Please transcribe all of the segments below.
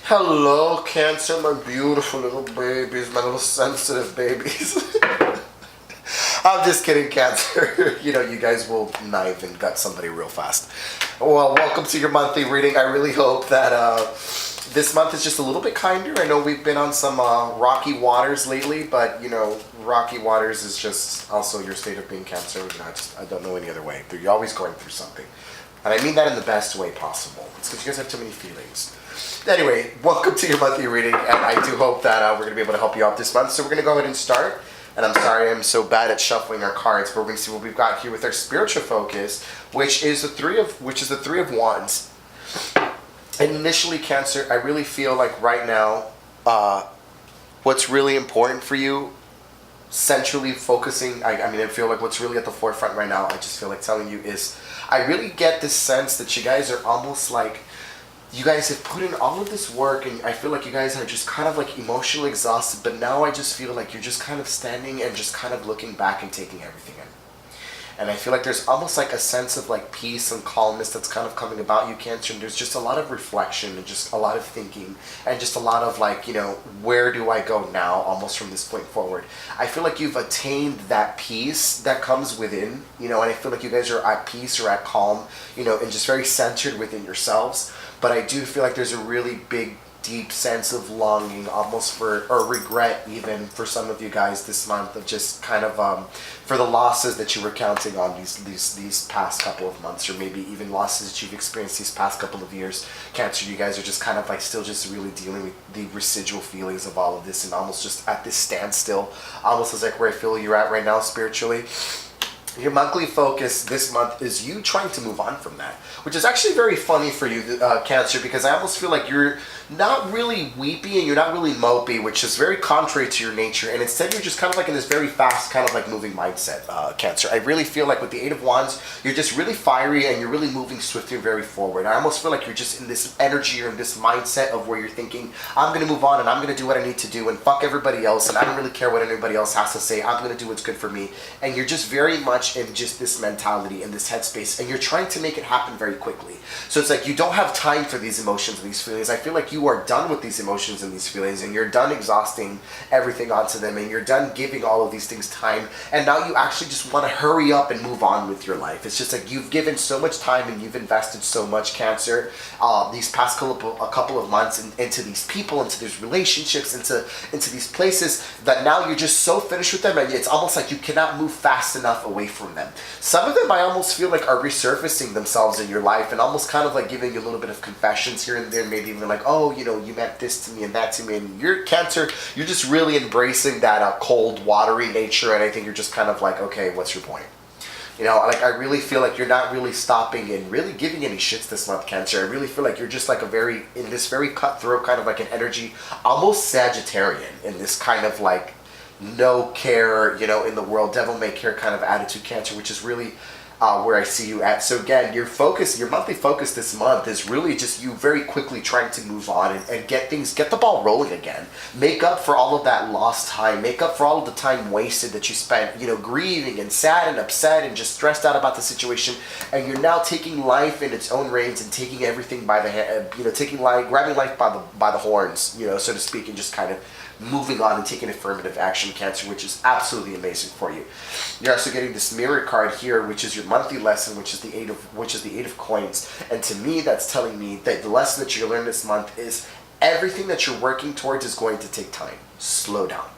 Hello, Cancer, my beautiful little babies, my little sensitive babies. I'm just kidding, Cancer. You know, you guys will knife and gut somebody real fast. Well, welcome to your monthly reading. I really hope that this month is just a little bit kinder. I know we've been on some rocky waters lately, but, you know, rocky waters is just also your state of being Cancer. You know, I don't know any other way. You're always going through something. And I mean that in the best way possible. It's because you guys have too many feelings. Anyway, welcome to your monthly reading, and I do hope that we're going to be able to help you out this month. So we're going to go ahead and start. And I'm sorry I'm so bad at shuffling our cards, but we're going to see what we've got here with our spiritual focus, which is the three of Wands. And initially, Cancer, I really feel like right now, what's really important for you, centrally focusing, I feel like what's really at the forefront right now, I just feel like telling you is, I really get this sense that you guys are almost like, you guys have put in all of this work, and I feel like you guys are just kind of like emotionally exhausted, but now I just feel like you're just kind of standing and just kind of looking back and taking everything in. And I feel like there's almost like a sense of like peace and calmness that's kind of coming about you, Cancer, and there's just a lot of reflection and just a lot of thinking and just a lot of like, you know, where do I go now, almost from this point forward. I feel like you've attained that peace that comes within, you know, and I feel like you guys are at peace or at calm, you know, and just very centered within yourselves. But I do feel like there's a really big, deep sense of longing, almost for, or regret even, for some of you guys this month, of just kind of for the losses that you were counting on these past couple of months, or maybe even losses that you've experienced these past couple of years. Cancer, you guys are just kind of like still just really dealing with the residual feelings of all of this, and almost just at this standstill, almost as like where I feel you're at right now spiritually. Your monthly focus this month is you trying to move on from that, which is actually very funny for you, Cancer, because I almost feel like you're not really weepy and you're not really mopey, which is very contrary to your nature, and instead you're just kind of like in this very fast kind of like moving mindset, Cancer. I really feel like with the Eight of Wands, you're just really fiery and you're really moving swiftly and very forward. I almost feel like you're just in this energy or in this mindset of where you're thinking, I'm going to move on and I'm going to do what I need to do and fuck everybody else, and I don't really care what anybody else has to say. I'm going to do what's good for me. And you're just very much in just this mentality, in this headspace, and you're trying to make it happen very quickly. So it's like you don't have time for these emotions and these feelings. I feel like you are done with these emotions and these feelings, and you're done exhausting everything onto them, and you're done giving all of these things time, and now you actually just want to hurry up and move on with your life. It's just like you've given so much time and you've invested so much, Cancer, these past couple of months into these people, into these relationships, into these places, that now you're just so finished with them, and it's almost like you cannot move fast enough away from them. Some of them I almost feel like are resurfacing themselves in your life and almost kind of like giving you a little bit of confessions here and there, maybe even like, oh, you know, you meant this to me and that to me, and you're Cancer, you're just really embracing that cold, watery nature, and I think you're just kind of like, okay, what's your point? You know, like I really feel like you're not really stopping and really giving any shits this month, Cancer. I really feel like you're just like in this very cutthroat kind of like an energy, almost Sagittarian, in this kind of like no care, you know, in the world, devil may care kind of attitude, Cancer, which is really where I see you at. So again, your monthly focus this month is really just you very quickly trying to move on and get the ball rolling again. Make up for all of that lost time. Make up for all of the time wasted that you spent, you know, grieving and sad and upset and just stressed out about the situation. And you're now taking life in its own reins and taking everything by the hand, you know, grabbing life by the horns, you know, so to speak, and just kind of moving on and taking affirmative action, Cancer, which is absolutely amazing for you. You're also getting this mirror card here, which is your monthly lesson, which is the Eight of Coins. And to me, that's telling me that the lesson that you're going to learn this month is everything that you're working towards is going to take time. Slow down.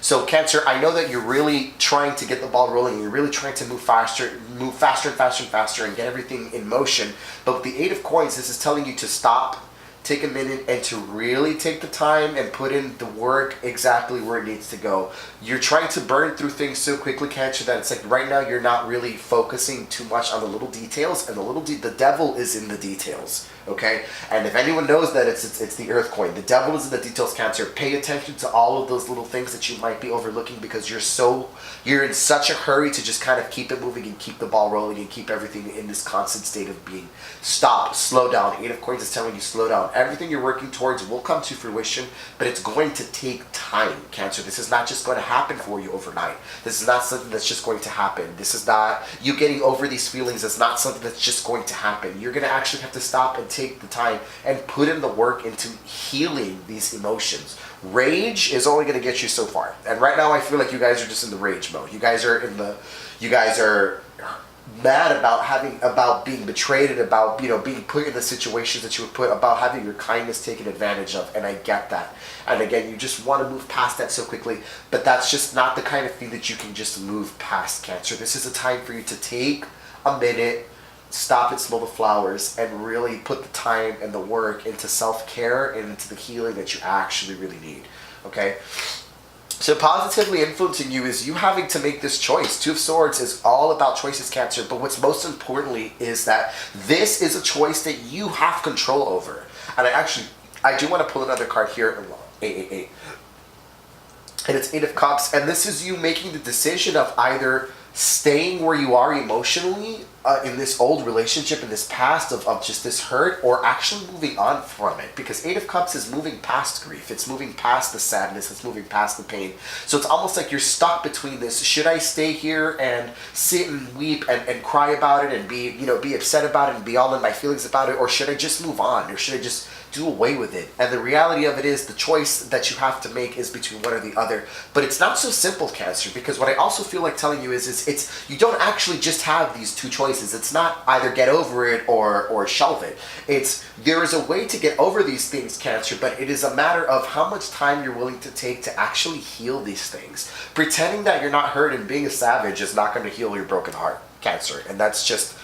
So Cancer, I know that you're really trying to get the ball rolling, and you're really trying to move faster and faster and faster and get everything in motion. But with the Eight of Coins, this is telling you to stop, take a minute, and to really take the time and put in the work exactly where it needs to go. You're trying to burn through things so quickly, Cancer, that it's like right now you're not really focusing too much on the little details, and the devil is in the details, okay? And if anyone knows that, it's the Earth coin. The devil is in the details, Cancer. Pay attention to all of those little things that you might be overlooking, because you're in such a hurry to just kind of keep it moving and keep the ball rolling and keep everything in this constant state of being. Stop, slow down. Eight of Coins is telling you slow down. Everything you're working towards will come to fruition, but it's going to take time, Cancer. This is not just going to happen for you overnight. This is not something that's just going to happen. This is not you getting over these feelings. It's not something that's just going to happen. You're going to actually have to stop and take the time and put in the work into healing these emotions. Rage is only going to get you so far. And right now I feel like you guys are just in the rage mode. You guys are mad about being betrayed, and about being put in the situations that you were put, about having your kindness taken advantage of, and I get that. And again, you just want to move past that so quickly, but that's just not the kind of thing that you can just move past, Cancer. This is a time for you to take a minute, stop and smell the flowers, and really put the time and the work into self-care and into the healing that you actually really need. Okay? So positively influencing you is you having to make this choice. Two of Swords is all about choices, Cancer, but what's most importantly is that this is a choice that you have control over. And I do want to pull another card here, 888. And it's 8 of Cups, and this is you making the decision of either staying where you are emotionally in this old relationship, in this past of just this hurt, or actually moving on from it. Because 8 of Cups is moving past grief. It's moving past the sadness. It's moving past the pain. So it's almost like you're stuck between this. Should I stay here and sit and weep and cry about it and be upset about it and be all in my feelings about it? Or should I just move on? Or should I just do away with it? And the reality of it is the choice that you have to make is between one or the other. But it's not so simple, Cancer, because what I also feel like telling you is it's you don't actually just have these two choices. It's not either get over it or shelve it. There is a way to get over these things, Cancer, but it is a matter of how much time you're willing to take to actually heal these things. Pretending that you're not hurt and being a savage is not going to heal your broken heart, Cancer, and that's just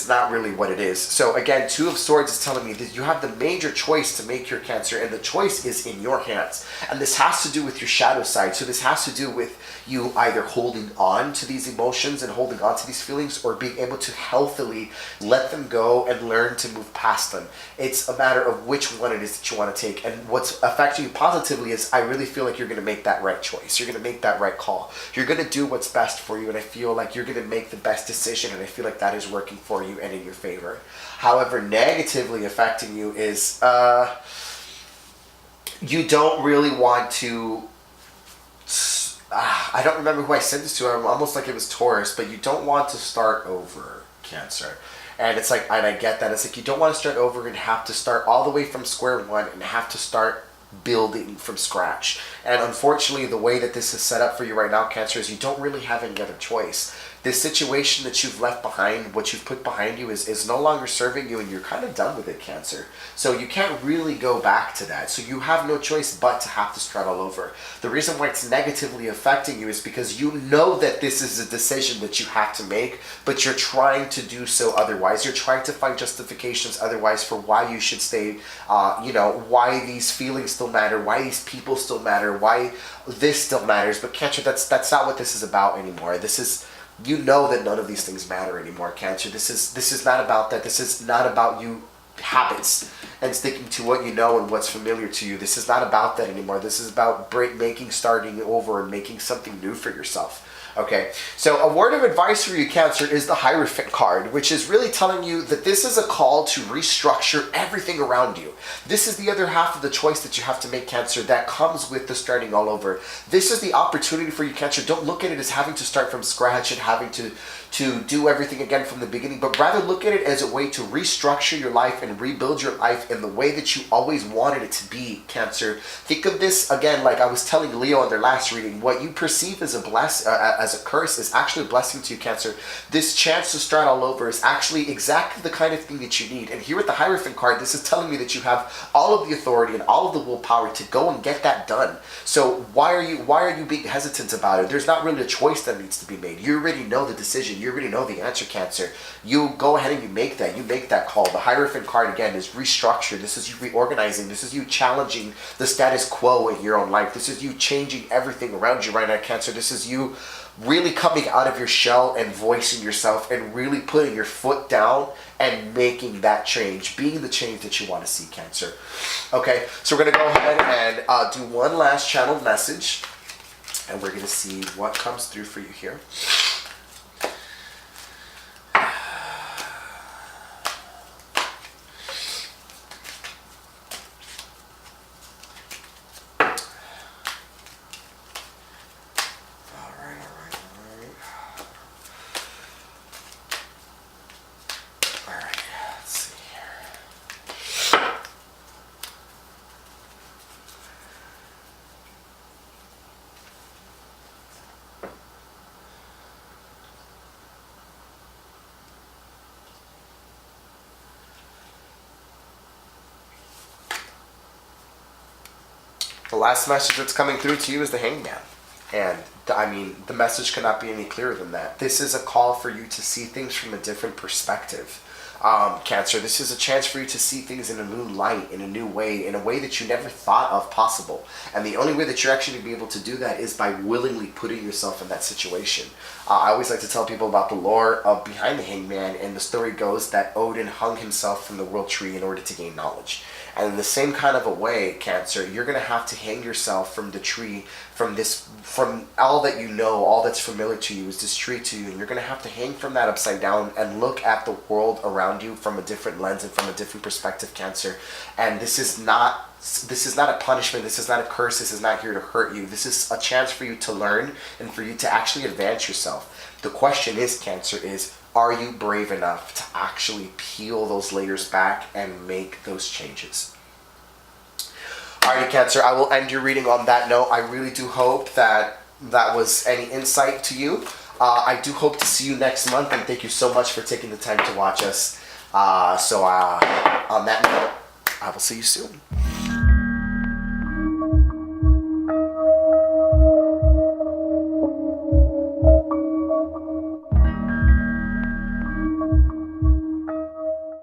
not really what it is. So again, 2 of Swords is telling me that you have the major choice to make your, Cancer, and the choice is in your hands. And this has to do with your shadow side. So this has to do with you either holding on to these emotions and holding on to these feelings, or being able to healthily let them go and learn to move past them. It's a matter of which one it is that you want to take. And what's affecting you positively is I really feel like you're going to make that right choice. You're going to make that right call. You're going to do what's best for you, and I feel like you're going to make the best decision, and I feel like that is working for you and in your favor. However, negatively affecting you is you don't really want to I don't remember who I sent this to. I'm almost like it was Taurus, but you don't want to start over, Cancer. And it's like, and I get that. It's like you don't want to start over and have to start all the way from square one and have to start building from scratch. And unfortunately, the way that this is set up for you right now, Cancer, is you don't really have any other choice. This situation that you've left behind, what you've put behind you is no longer serving you, and you're kind of done with it, Cancer. So you can't really go back to that. So you have no choice but to have to start all over. The reason why it's negatively affecting you is because you know that this is a decision that you have to make, but you're trying to do so otherwise. You're trying to find justifications otherwise for why you should stay, why these feelings still matter, why these people still matter, why this still matters. But Cancer, that's not what this is about anymore. This is... You know that none of these things matter anymore, Cancer. This is not about that. This is not about you habits and sticking to what you know and what's familiar to you. This is not about that anymore. This is about starting over and making something new for yourself. Okay, so a word of advice for you, Cancer, is the Hierophant card, which is really telling you that this is a call to restructure everything around you. This is the other half of the choice that you have to make, Cancer, that comes with the starting all over. This is the opportunity for you, Cancer. Don't look at it as having to start from scratch and having to do everything again from the beginning, but rather look at it as a way to restructure your life and rebuild your life in the way that you always wanted it to be, Cancer. Think of this, again, like I was telling Leo in their last reading, what you perceive as as a curse is actually a blessing to you, Cancer. This chance to start all over is actually exactly the kind of thing that you need. And here with the Hierophant card, this is telling me that you have all of the authority and all of the willpower to go and get that done. So why are you being hesitant about it? There's not really a choice that needs to be made. You already know the decision. You already know the answer, Cancer. You go ahead and you make that call. The Hierophant card, again, is restructure. This is you reorganizing. This is you challenging the status quo in your own life. This is you changing everything around you right now, Cancer. This is you really coming out of your shell and voicing yourself and really putting your foot down and making that change, being the change that you want to see, Cancer. Okay, so we're going to go ahead and do one last channeled message, and we're going to see what comes through for you here. The last message that's coming through to you is the Hangman. And I mean, the message cannot be any clearer than that. This is a call for you to see things from a different perspective. Cancer, this is a chance for you to see things in a new light, in a new way, in a way that you never thought of possible. And the only way that you're actually going to be able to do that is by willingly putting yourself in that situation. I always like to tell people about the lore of behind the Hangman, and the story goes that Odin hung himself from the world tree in order to gain knowledge. And in the same kind of a way, Cancer, you're going to have to hang yourself from the tree, from all that you know, all that's familiar to you is this tree to you, and you're going to have to hang from that upside down and look at the world around you from a different lens and from a different perspective, Cancer. And this is not a punishment, this is not a curse, this is not here to hurt you. This is a chance for you to learn and for you to actually advance yourself. The question is, Cancer, is are you brave enough to actually peel those layers back and make those changes? Alrighty, Cancer, I will end your reading on that note. I really do hope that that was any insight to you. I do hope to see you next month, and thank you so much for taking the time to watch us. On that note, I will see you soon.